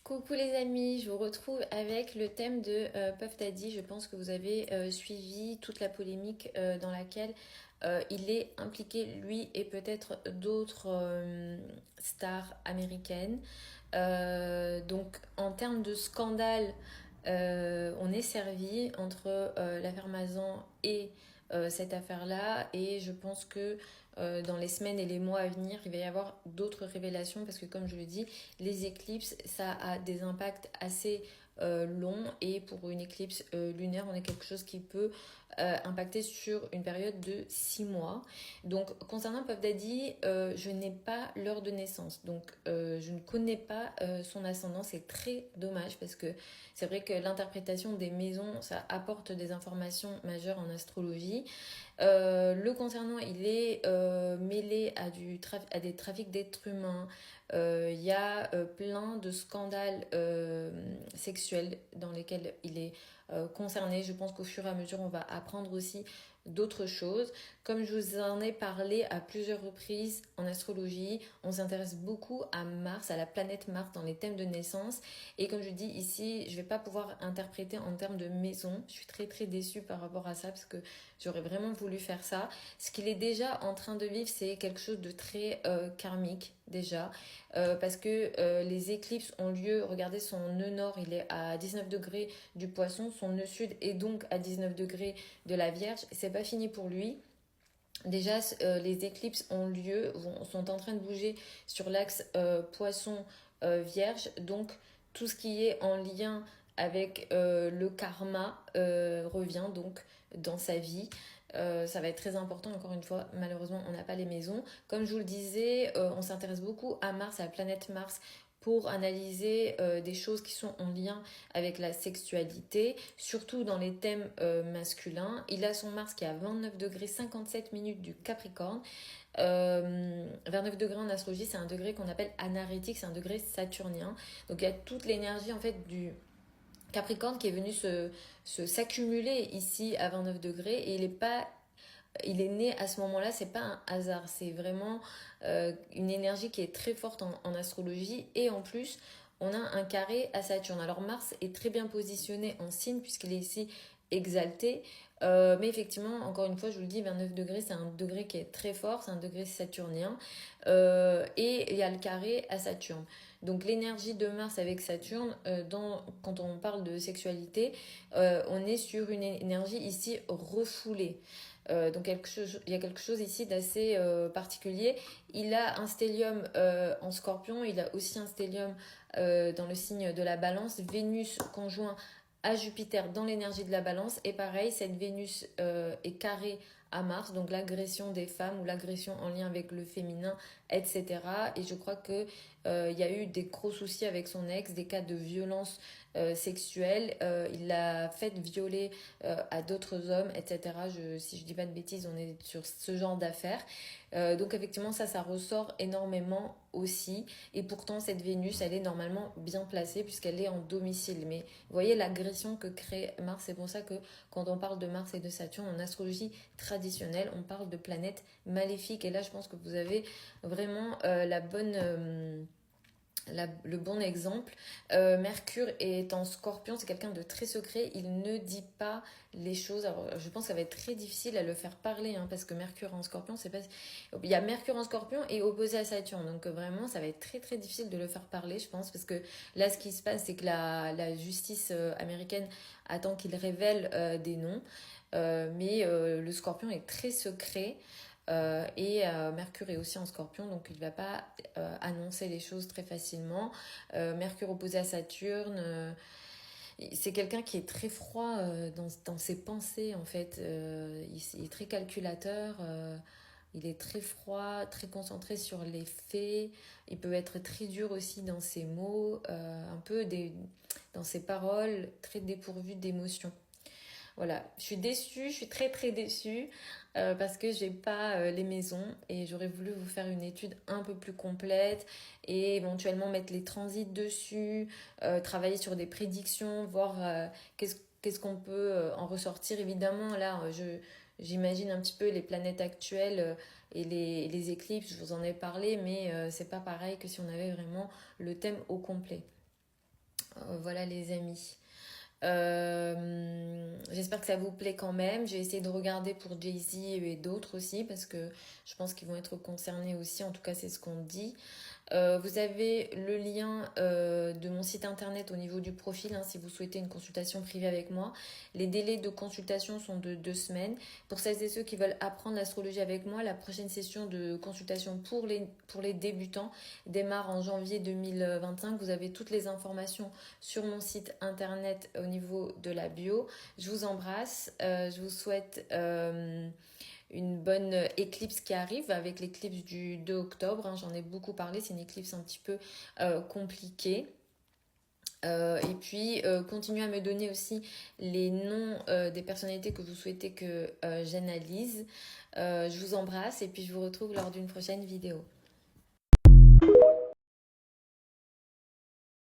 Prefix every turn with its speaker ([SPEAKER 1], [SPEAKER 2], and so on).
[SPEAKER 1] Coucou les amis, je vous retrouve avec le thème de Puff Daddy. Je pense que vous avez suivi toute la polémique dans laquelle il est impliqué, lui et peut-être d'autres stars américaines. Donc en termes de scandale, on est servi entre l'affaire Mazan et cette affaire-là et je pense que dans les semaines et les mois à venir, il va y avoir d'autres révélations parce que comme je le dis, les éclipses, ça a des impacts assez longs et pour une éclipse lunaire, on a quelque chose qui peut impacter sur une période de 6 mois. Donc concernant Puff Daddy, je n'ai pas l'heure de naissance, donc je ne connais pas son ascendant, c'est très dommage parce que c'est vrai que l'interprétation des maisons, ça apporte des informations majeures en astrologie. Le concernant, il est mêlé à des trafics d'êtres humains. Il y a plein de scandales sexuels dans lesquels il est concerné. Je pense qu'au fur et à mesure, on va apprendre aussi d'autres choses. Comme je vous en ai parlé à plusieurs reprises en astrologie, on s'intéresse beaucoup à Mars, à la planète Mars dans les thèmes de naissance. Et comme je dis ici, je ne vais pas pouvoir interpréter en termes de maison. Je suis très très déçue par rapport à ça parce que j'aurais vraiment voulu faire ça. Ce qu'il est déjà en train de vivre, c'est quelque chose de très karmique déjà. Parce que les éclipses ont lieu, regardez son nœud nord, il est à 19 degrés du poisson, son nœud sud est donc à 19 degrés de la Vierge. C'est pas fini pour lui. Déjà, les éclipses ont lieu, sont en train de bouger sur l'axe poisson-vierge. Donc, tout ce qui est en lien avec le karma revient donc dans sa vie. Ça va être très important, encore une fois, malheureusement on n'a pas les maisons. Comme je vous le disais, on s'intéresse beaucoup à Mars, à la planète Mars, pour analyser des choses qui sont en lien avec la sexualité, surtout dans les thèmes masculins. Il a son Mars qui est à 29 degrés 57 minutes du Capricorne. 29 degrés en astrologie, c'est un degré qu'on appelle anarétique, c'est un degré saturnien. Donc il y a toute l'énergie en fait du Capricorne qui est venu s'accumuler ici à 29 degrés et il est né à ce moment-là, c'est pas un hasard, c'est vraiment une énergie qui est très forte en astrologie et en plus on a un carré à Saturne. Alors Mars est très bien positionné en signe puisqu'il est ici exalté, mais effectivement, encore une fois, je vous le dis, 29 degrés, c'est un degré qui est très fort, c'est un degré saturnien, et il y a le carré à Saturne. Donc l'énergie de Mars avec Saturne, quand on parle de sexualité, on est sur une énergie ici refoulée. Donc il y a quelque chose ici d'assez particulier. Il a un stellium en scorpion, il a aussi un stellium dans le signe de la balance, Vénus conjoint à Jupiter dans l'énergie de la balance. Et pareil, cette Vénus est carrée à Mars, donc l'agression des femmes ou l'agression en lien avec le féminin, etc. Et je crois que il y a eu des gros soucis avec son ex, des cas de violence sexuelle. Il l'a fait violer à d'autres hommes, etc. Si je dis pas de bêtises, on est sur ce genre d'affaires. Donc effectivement, ça ressort énormément aussi. Et pourtant, cette Vénus, elle est normalement bien placée puisqu'elle est en domicile. Mais vous voyez l'agression que crée Mars. C'est pour ça que quand on parle de Mars et de Saturne en astrologie traditionnelle, on parle de planètes maléfiques. Et là, je pense que vous avez vraiment le bon exemple. Mercure est en scorpion, c'est quelqu'un de très secret, il ne dit pas les choses. Alors, je pense que ça va être très difficile à le faire parler, hein, parce que Mercure en scorpion, c'est pas... Il y a Mercure en scorpion et opposé à Saturne, donc vraiment ça va être très très difficile de le faire parler, je pense, parce que là ce qui se passe, c'est que la justice américaine attend qu'il révèle des noms, mais le scorpion est très secret. Mercure est aussi en scorpion, donc il ne va pas annoncer les choses très facilement. Mercure opposé à Saturne, c'est quelqu'un qui est très froid dans ses pensées en fait. Il est très calculateur, il est très froid, très concentré sur les faits. Il peut être très dur aussi dans ses mots, dans ses paroles, très dépourvu d'émotions. Voilà, je suis déçue, je suis très très déçue parce que j'ai pas les maisons et j'aurais voulu vous faire une étude un peu plus complète et éventuellement mettre les transits dessus, travailler sur des prédictions, voir qu'est-ce qu'on peut en ressortir. Évidemment, là, j'imagine un petit peu les planètes actuelles et les éclipses, je vous en ai parlé, mais c'est pas pareil que si on avait vraiment le thème au complet. Voilà les amis. J'espère que ça vous plaît quand même. J'ai essayé de regarder pour Jay-Z et d'autres aussi parce que je pense qu'ils vont être concernés aussi. En tout cas, c'est ce qu'on dit. Vous avez le lien de mon site internet au niveau du profil, hein, si vous souhaitez une consultation privée avec moi. Les délais de consultation sont de 2 semaines. Pour celles et ceux qui veulent apprendre l'astrologie avec moi, la prochaine session de consultation pour les débutants démarre en janvier 2025. Vous avez toutes les informations sur mon site internet au niveau de la bio. Je vous embrasse. Je vous souhaite une bonne éclipse qui arrive avec l'éclipse du 2 octobre. Hein, j'en ai beaucoup parlé, c'est une éclipse un petit peu compliquée. Et puis, continuez à me donner aussi les noms des personnalités que vous souhaitez que j'analyse. Je vous embrasse et puis je vous retrouve lors d'une prochaine vidéo.